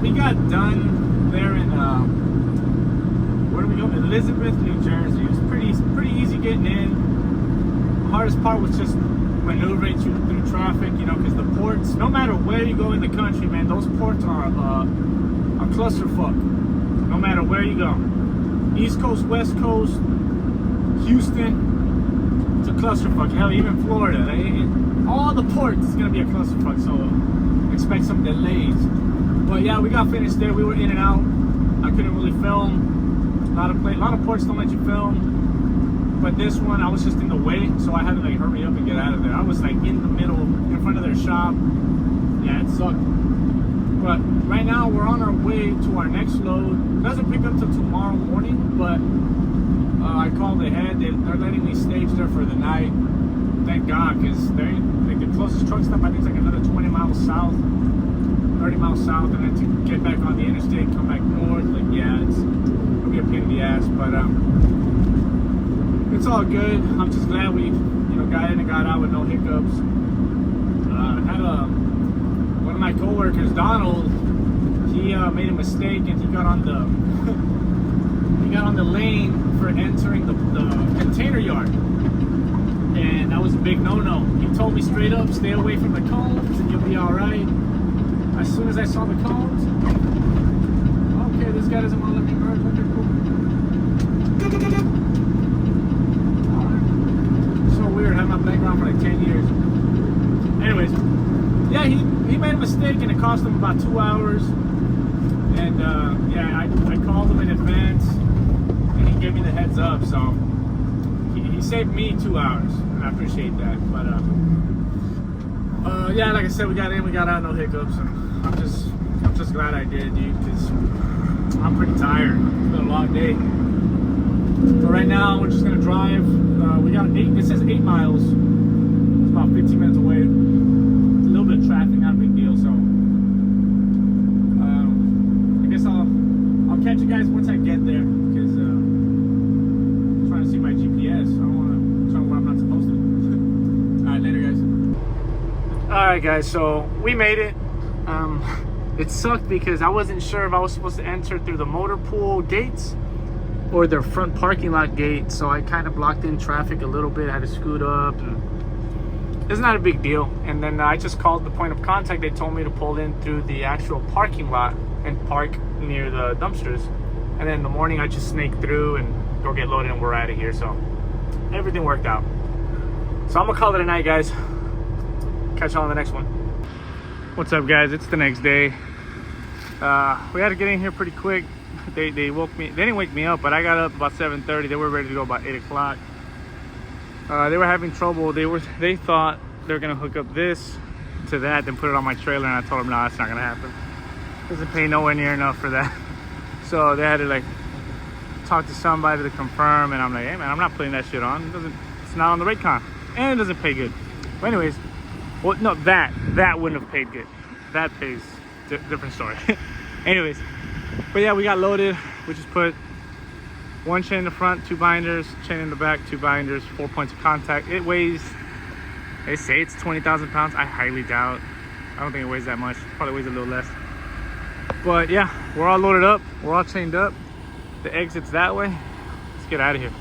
we got done there in where do we go? Elizabeth, New Jersey. It was pretty easy getting in. The hardest part was just maneuvering through traffic, you know, because the ports, no matter where you go in the country, man, those ports are a clusterfuck. No matter where you go, East Coast, West Coast, Houston, it's a clusterfuck. Hell, even Florida, all the ports is gonna be a clusterfuck. So expect some delays. But yeah, we got finished there. We were in and out. I couldn't really film. A lot of ports don't let you film. But this one, I was just in the way, so I had to like hurry up and get out of there. I was like in the middle, in front of their shop. Yeah, it sucked. But right now, we're on our way to our next load. It doesn't pick up till tomorrow morning, but I called ahead. They're letting me stage there for the night. Thank God, because they're like the closest truck stop, I think, is like another 20 miles south, 30 miles south, and then to get back on the interstate, come back north. Like, yeah, it'll be a pain in the ass, but it's all good. I'm just glad we, got in and got out with no hiccups. I had one of my coworkers, Donald. He made a mistake and he got on the lane for entering the container yard, and that was a big no-no. He told me straight up, stay away from the cones and you'll be all right. As soon as I saw the cones, okay, this guy doesn't want to let me merge. Okay, cool. Weird, had my background for like 10 years. Anyways, yeah, he made a mistake and it cost him about 2 hours. And yeah, I called him in advance and he gave me the heads up. So he saved me 2 hours, and I appreciate that. But yeah, like I said, we got in, we got out, no hiccups, and I'm just glad I did, dude, because I'm pretty tired. It's been a long day. But right now, we're just gonna drive. We got it says 8 miles. It's about 15 minutes away. A little bit of traffic, not a big deal. So I guess I'll catch you guys once I get there, because I'm trying to see my GPS. I don't want to tell where I'm not supposed to. All right, later, guys. All right, guys. So we made it. It sucked because I wasn't sure if I was supposed to enter through the motor pool gates or their front parking lot gate, so I kind of blocked in traffic a little bit. I had to scoot up, and it's not a big deal. And then I just called the point of contact. They told me to pull in through the actual parking lot and park near the dumpsters, and then in the morning I just snake through and go get loaded and we're out of here. So everything worked out. So I'm gonna call it a night, guys. Catch y'all on the next one. What's up, guys? It's the next day. We had to get in here pretty quick. They woke me. They didn't wake me up, but I got up about 7:30. They were ready to go about 8 o'clock. They were having trouble. They thought they were gonna hook up this to that, then put it on my trailer, and I told them, no, that's not gonna happen. Doesn't pay nowhere near enough for that. So they had to like talk to somebody to confirm, and I'm like, hey man, I'm not putting that shit on. It's not on the rate con, and it doesn't pay good. But anyways, well, no, that wouldn't have paid good. That pays different story. Anyways. But yeah, we got loaded. We just put one chain in the front, 2 binders, chain in the back, 2 binders, 4 points of contact. It weighs, they say it's 20,000 pounds. I highly doubt. I don't think it weighs that much. Probably weighs a little less. But yeah, we're all loaded up. We're all chained up. The exit's that way. Let's get out of here.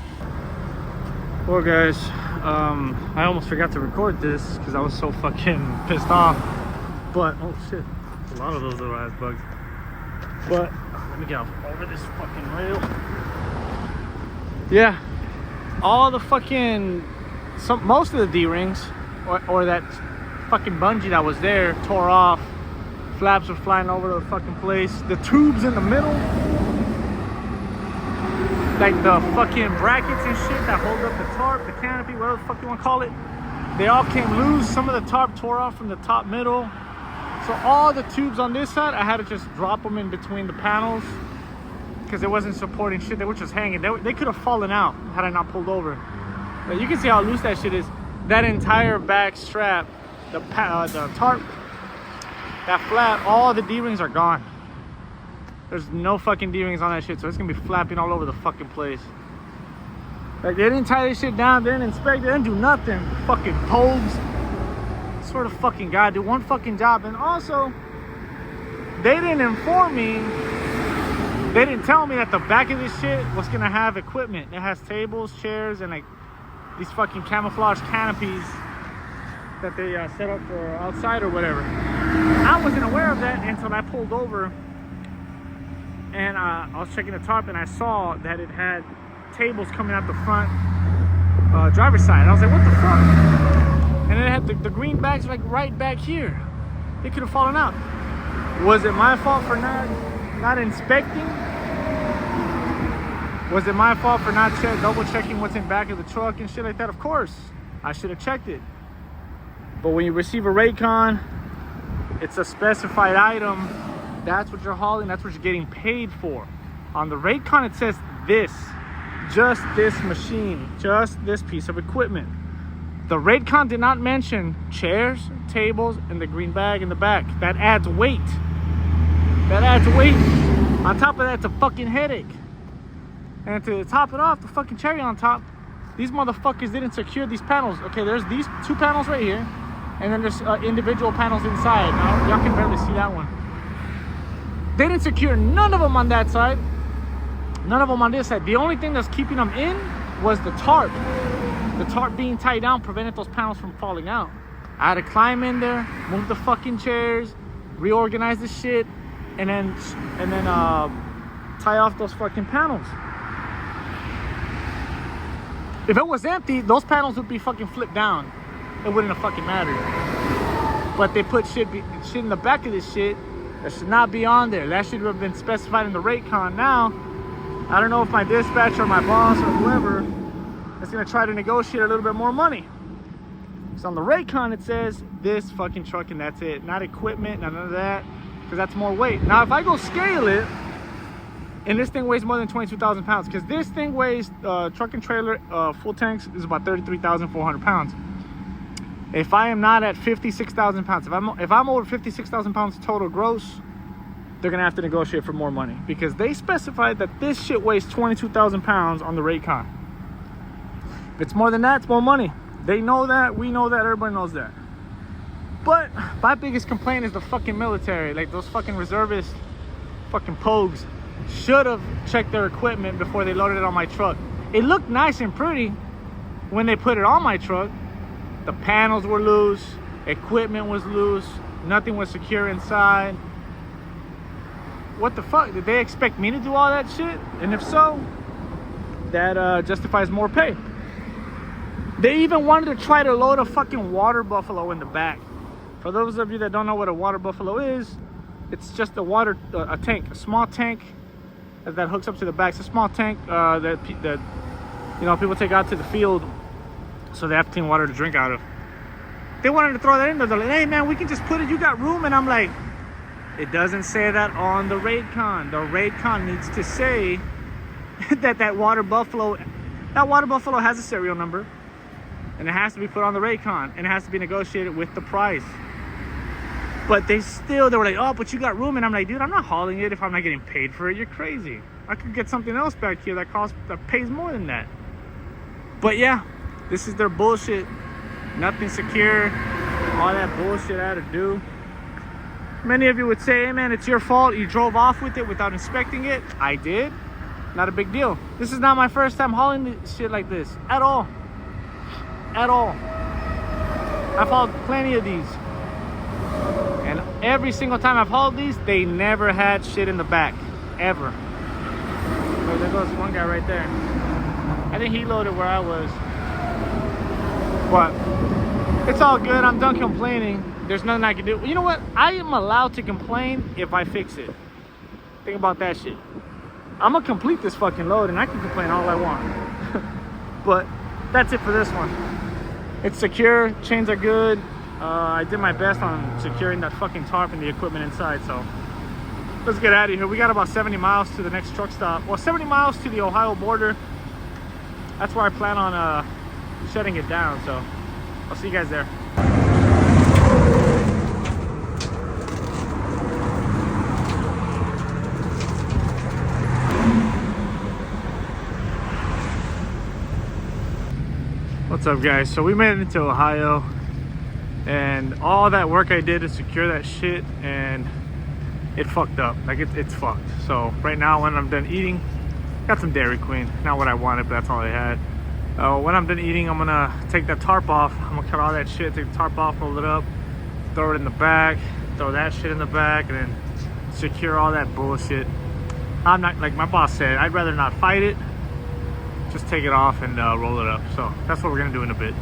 Well, guys, I almost forgot to record this because I was so fucking pissed off. But, oh shit, a lot of those little ass bugs. But let me get over this fucking rail. Yeah, all the fucking most of the D-rings or that fucking bungee that was there tore off. Flaps were flying all over the fucking place. The tubes in the middle, like the fucking brackets and shit that hold up the tarp, the canopy, whatever the fuck you want to call it, they all came loose. Some of the tarp tore off from the top middle. So all the tubes on this side, I had to just drop them in between the panels because it wasn't supporting shit. They were just hanging. They could have fallen out had I not pulled over. But you can see how loose that shit is. That entire back strap, the tarp, that flap, all the D-rings are gone. There's no fucking D-rings on that shit, so it's gonna be flapping all over the fucking place. Like, they didn't tie this shit down, they didn't inspect it, they didn't do nothing. Fucking pogues. Sort of fucking guy, do one fucking job. And also, they didn't inform me. They didn't tell me that the back of this shit was gonna have equipment. It has tables, chairs, and like these fucking camouflage canopies that they set up for outside or whatever. I wasn't aware of that until I pulled over and I was checking the tarp and I saw that it had tables coming out the front driver's side. I was like, what the fuck? And it had the green bags like right back here. They could have fallen out. Was it my fault for not inspecting? Was it my fault for not double checking what's in back of the truck and shit like that? Of course, I should have checked it. But when you receive a Raycon, it's a specified item. That's what you're hauling. That's what you're getting paid for. On the Raycon, it says this, just this machine, just this piece of equipment. The Raycon did not mention chairs, tables, and the green bag in the back. That adds weight. That adds weight. On top of that, it's a fucking headache. And to top it off, the fucking cherry on top, these motherfuckers didn't secure these panels. Okay, there's these two panels right here, and then there's individual panels inside. Now, y'all can barely see that one. They didn't secure none of them on that side, none of them on this side. The only thing that's keeping them in was the tarp. The tarp being tied down prevented those panels from falling out. I had to climb in there, move the fucking chairs, reorganize the shit, and then tie off those fucking panels. If it was empty, those panels would be fucking flipped down. It wouldn't have fucking mattered. But they put shit in the back of this shit that should not be on there. That should have been specified in the Raycon. Now, I don't know if my dispatcher or my boss or whoever is gonna try to negotiate a little bit more money. So on the Raycon, it says this fucking truck and that's it. Not equipment, none of that, because that's more weight. Now, if I go scale it, and this thing weighs more than 22,000 pounds, because this thing weighs, truck and trailer, full tanks is about 33,400 pounds. If I am not at 56,000 pounds, if I'm over 56,000 pounds total gross, they're gonna have to negotiate for more money, because they specified that this shit weighs 22,000 pounds on the Raycon. If it's more than that, it's more money. They know that, we know that, everybody knows that. But my biggest complaint is the fucking military, like those fucking reservist fucking pogues should have checked their equipment before they loaded it on my truck. It looked nice and pretty when they put it on my truck. The panels were loose, equipment was loose, nothing was secure inside. What the fuck? Did they expect me to do all that shit? And if so, that justifies more pay. They even wanted to try to load a fucking water buffalo in the back. For those of you that don't know what a water buffalo is, it's just a tank, a small tank that hooks up to the back. It's a small tank that you know, people take out to the field so they have clean water to drink out of. They wanted to throw that in there. They're like, hey man, we can just put it, you got room. And I'm like, it doesn't say that on the Raycon. The Raycon needs to say that water buffalo has a serial number, and it has to be put on the Raycon, and it has to be negotiated with the price. But they were like, oh, but you got room. And I'm like, dude, I'm not hauling it if I'm not getting paid for it. You're crazy. I could get something else back here that pays more than that. But yeah, this is their bullshit. Nothing secure. All that bullshit I had to do. Many of you would say, hey man, it's your fault. You drove off with it without inspecting it. I did. Not a big deal. This is not my first time hauling shit like this. At all. At all. I've hauled plenty of these. And every single time I've hauled these, they never had shit in the back. Ever. So there goes one guy right there. I think he loaded where I was. But it's all good. I'm done complaining. There's nothing I can do. You know what? I am allowed to complain if I fix it. Think about that shit. I'm gonna complete this fucking load and I can complain all I want. But that's it for this one. It's secure. Chains are good. I did my best on securing that fucking tarp and the equipment inside, so let's get out of here. We got about 70 miles to the next truck stop. Well, 70 miles to the Ohio border. That's where I plan on shutting it down, so I'll see you guys there. What's up, guys? So we made it into Ohio, and all that work I did to secure that shit and it fucked up. Like it's fucked. So right now when I'm done eating, got some Dairy Queen. Not what I wanted, but that's all I had. When I'm done eating, I'm gonna take that tarp off. I'm gonna cut all that shit, take the tarp off, roll it up, throw it in the back, throw that shit in the back, and then secure all that bullshit. I'm not, like my boss said, I'd rather not fight it. Just take it off and roll it up. So that's what we're gonna do in a bit.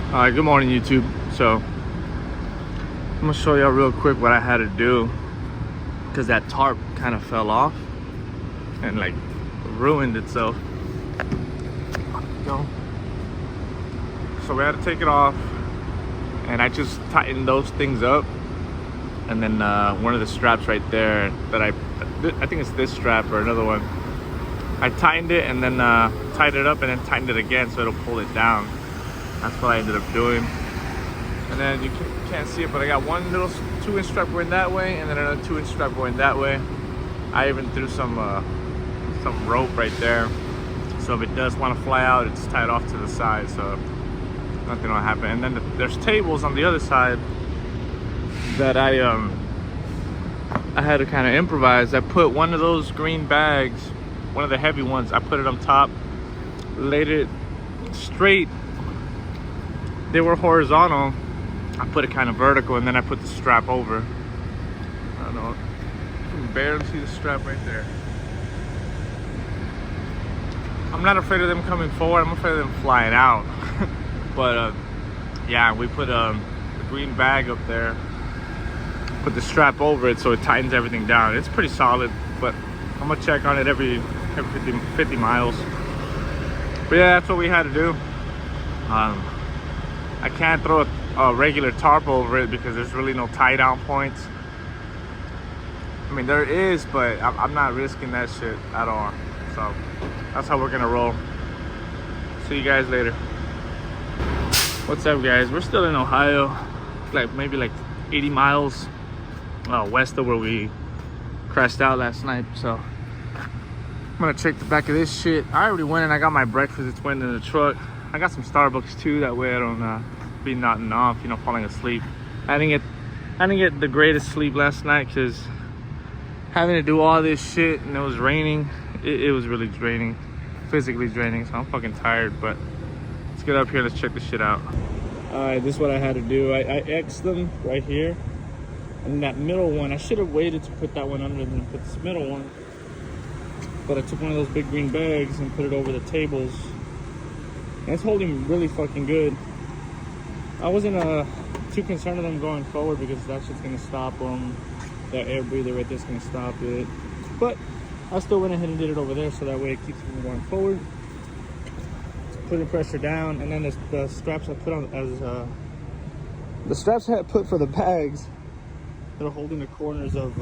All right, good morning, YouTube. So I'm gonna show y'all real quick what I had to do, because that tarp kind of fell off and like ruined itself. Go. So we had to take it off, and I just tightened those things up, and then one of the straps right there that I think it's this strap or another one, I tightened it and then tied it up and then tightened it again so it'll pull it down. That's what I ended up doing. And then you can't see it, but I got one little 2-inch strap going that way and then another 2-inch strap going that way. I even threw some rope right there, so if it does want to fly out, it's tied off to the side, so nothing will happen. And then there's tables on the other side that I had to kind of improvise. I put one of those green bags, one of the heavy ones, I put it on top, laid it straight. They were horizontal, I put it kind of vertical, and then I put the strap over. I don't know, you can barely see the strap right there. I'm not afraid of them coming forward, I'm afraid of them flying out. But yeah, we put a green bag up there, put the strap over it so it tightens everything down. It's pretty solid, but I'm gonna check on it every 50 miles. But yeah, that's what we had to do. I can't throw a regular tarp over it because there's really no tie down points. I mean, there is, but I'm not risking that shit at all. So that's how we're gonna roll. See you guys later. What's up, guys? We're still in Ohio, like maybe like 80 miles west of where we crashed out last night. So I'm gonna check the back of this shit. I already went and I got my breakfast. It's went in the truck. I got some Starbucks too, that way I don't be nodding off, you know, falling asleep. I didn't get the greatest sleep last night because having to do all this shit and it was raining. It was really draining, physically draining, so I'm fucking tired. But let's get up here, let's check this shit out. All right, this is what I had to do. I X'd them right here, and that middle one, I should have waited to put that one under and then put this middle one, but I took one of those big green bags and put it over the tables, and it's holding really fucking good. I wasn't too concerned with them going forward because that's just gonna stop them. That air breather right there's gonna stop it, but I still went ahead and did it over there so that way it keeps them going forward. Putting pressure down, and then the straps I put on as the straps I had put for the bags that are holding the corners of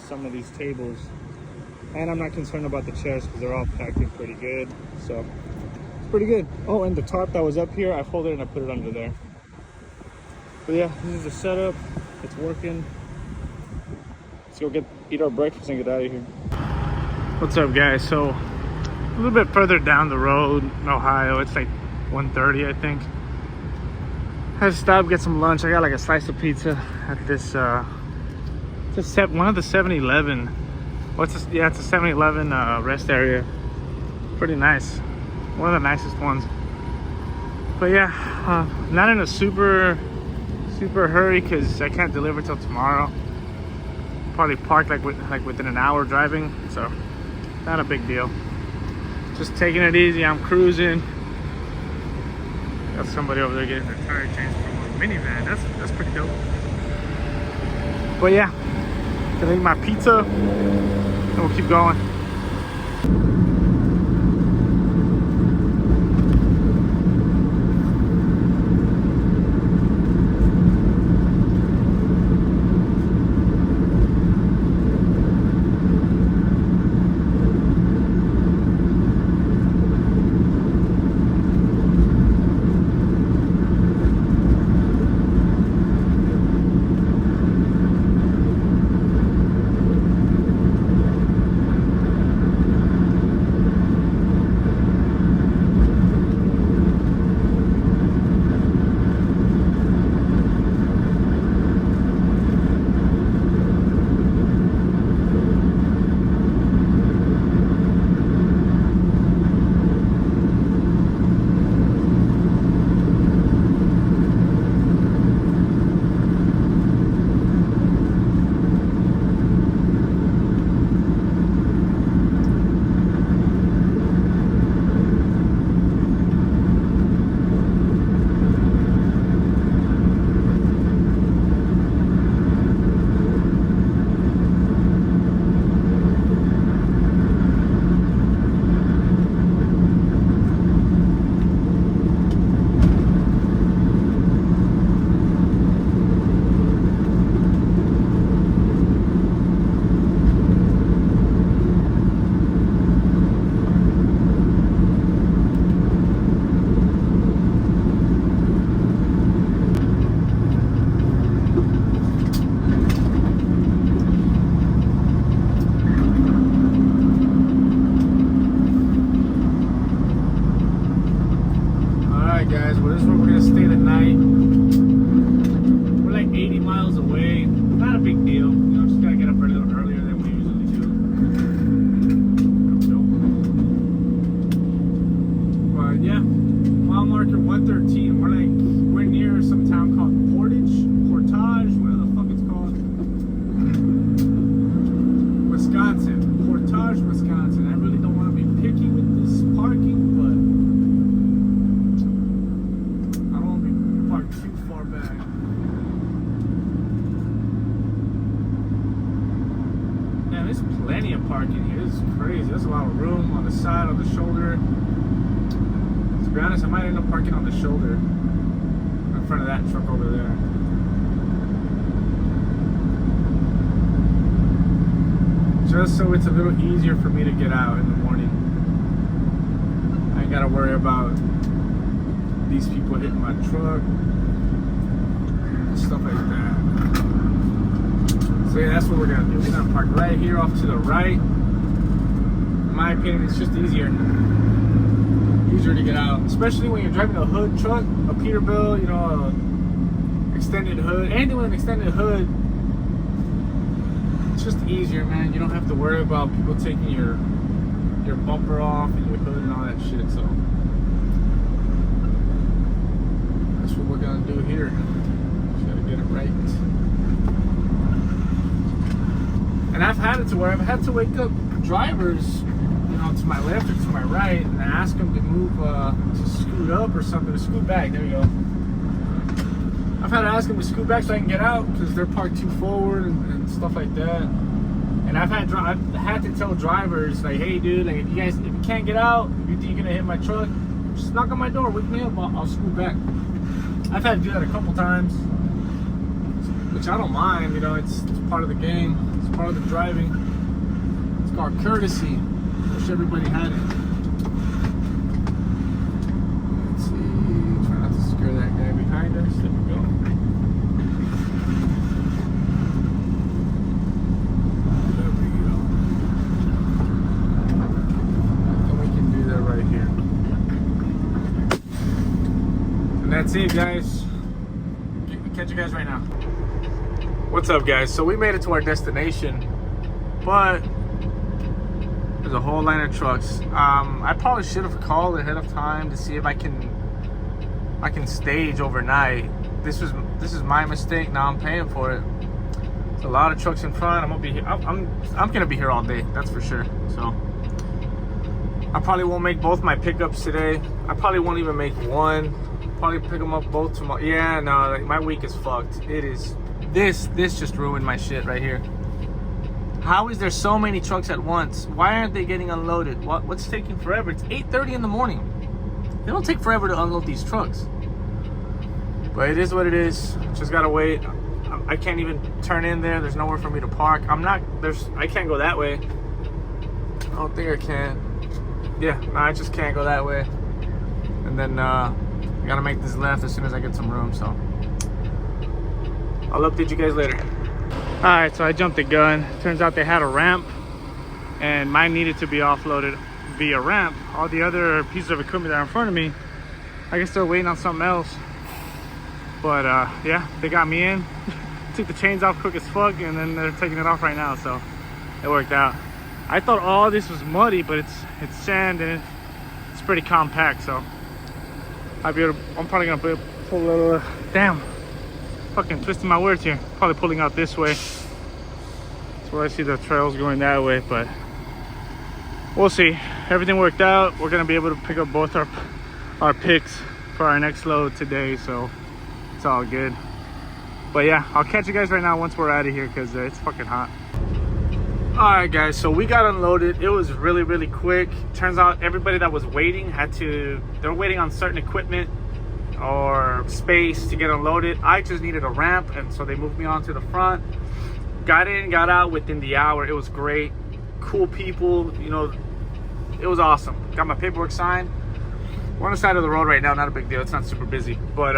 some of these tables. And I'm not concerned about the chest because they're all packed in pretty good, so it's pretty good. Oh, and the tarp that was up here, I folded it and I put it under there. But yeah, this is the setup. It's working. Let's go eat our breakfast and get out of here. What's up, guys? So a little bit further down the road in Ohio, it's like 1:30, I think. I had to stop, get some lunch. I got like a slice of pizza at this one of the 7-Eleven. Yeah, it's a 7-Eleven rest area. Pretty nice, one of the nicest ones. But yeah, not in a super hurry because I can't deliver till tomorrow. Probably park like within an hour driving, so not a big deal. Just taking it easy. I'm cruising. Got somebody over there getting their tire changed from a minivan. That's pretty dope. But yeah, gonna eat my pizza and we'll keep going. charge, Wisconsin. I really don't want to be picky with this parking, but I don't want to be parked too far back. Man, there's plenty of parking here. This is crazy. There's a lot of room on the side, on the shoulder. To be honest, I might end up parking on the shoulder in front of that truck over there. Just so it's a little easier for me to get out in the morning. I ain't gotta worry about these people hitting my truck and stuff like that. So yeah, that's what we're gonna do. We're gonna park right here off to the right. In my opinion, it's just easier to get out, especially when you're driving a hood truck, a Peterbilt, you know, a extended hood. Anything with an extended hood, it's just easier, man. You don't have to worry about people taking your bumper off and your hood and all that shit. So that's what we're gonna do here. Just gotta get it right. And I've had it to where I've had to wake up drivers, you know, to my left or to my right, and ask them to move, to scoot up or something, to scoot back. There you go. I've had to ask them to scoot back so I can get out because they're parked too forward and stuff like that. And I've had to tell drivers, like, hey, dude, like, if you can't get out, if you think you're gonna hit my truck, just knock on my door, wake me up, I'll scoot back. I've had to do that a couple times, which I don't mind. You know, it's part of the game. It's part of the driving. It's called courtesy. Wish everybody had it. Let's see. Try not to scare that guy behind us. There we go. There we go. And we can do that right here. And that's it, guys. Catch you guys right now. What's up, guys? So we made it to our destination, but there's a whole line of trucks. I probably should have called ahead of time to see if I can stage overnight. This is my mistake. Now I'm paying for it. There's a lot of trucks in front. I'm gonna be here. I'm gonna be here all day. That's for sure. So I probably won't make both my pickups today. I probably won't even make one. Probably pick them up both tomorrow. Yeah, no, like, my week is fucked. It is. This just ruined my shit right here. How is there so many trucks at once? Why aren't they getting unloaded? What's taking forever? It's 8:30 in the morning. They don't take forever to unload these trucks. But it is what it is. Just gotta wait. I can't even turn in there. There's nowhere for me to park. I can't go that way. I don't think I can. Yeah, no, I just can't go that way. And then I gotta make this left as soon as I get some room, so I'll update you guys later. Alright, so I jumped the gun. Turns out they had a ramp and mine needed to be offloaded via ramp. All the other pieces of equipment that are in front of me, I guess they're waiting on something else. But yeah, they got me in. Took the chains off quick as fuck, and then they're taking it off right now, so it worked out. I thought all this was muddy, but it's sand and it's pretty compact, so I'm probably gonna pull a little, damn, fucking twisting my words here. Probably pulling out this way. That's where I see the trails going that way, but we'll see. Everything worked out. We're gonna be able to pick up both our picks for our next load today, so it's all good. But yeah, I'll catch you guys right now once we're out of here because it's fucking hot. All right, guys, so we got unloaded. It was really, really quick. Turns out everybody that was waiting they're waiting on certain equipment or space to get unloaded. I just needed a ramp, and so they moved me onto the front. Got in, got out within the hour. It was great. Cool people, you know, it was awesome. Got my paperwork signed. We're on the side of the road right now, not a big deal. It's not super busy, but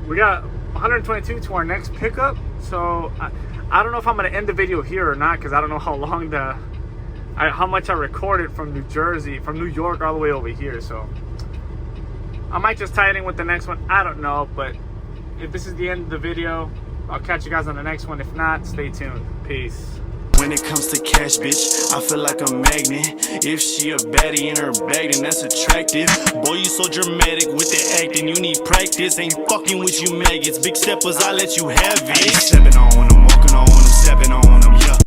we got 122 to our next pickup. So I don't know if I'm gonna end the video here or not, because I don't know how long how much I recorded from New York all the way over here. So I might just tie it in with the next one. I don't know, but if this is the end of the video, I'll catch you guys on the next one. If not, stay tuned. Peace. When it comes to cash, bitch, I feel like a magnet. If she a baddie in her bag, then that's attractive. Boy, you so dramatic with the acting, you need practice. Ain't fucking with you maggots, big steppers, I let you have it. I ain't stepping on when I'm walking on, when I'm stepping on.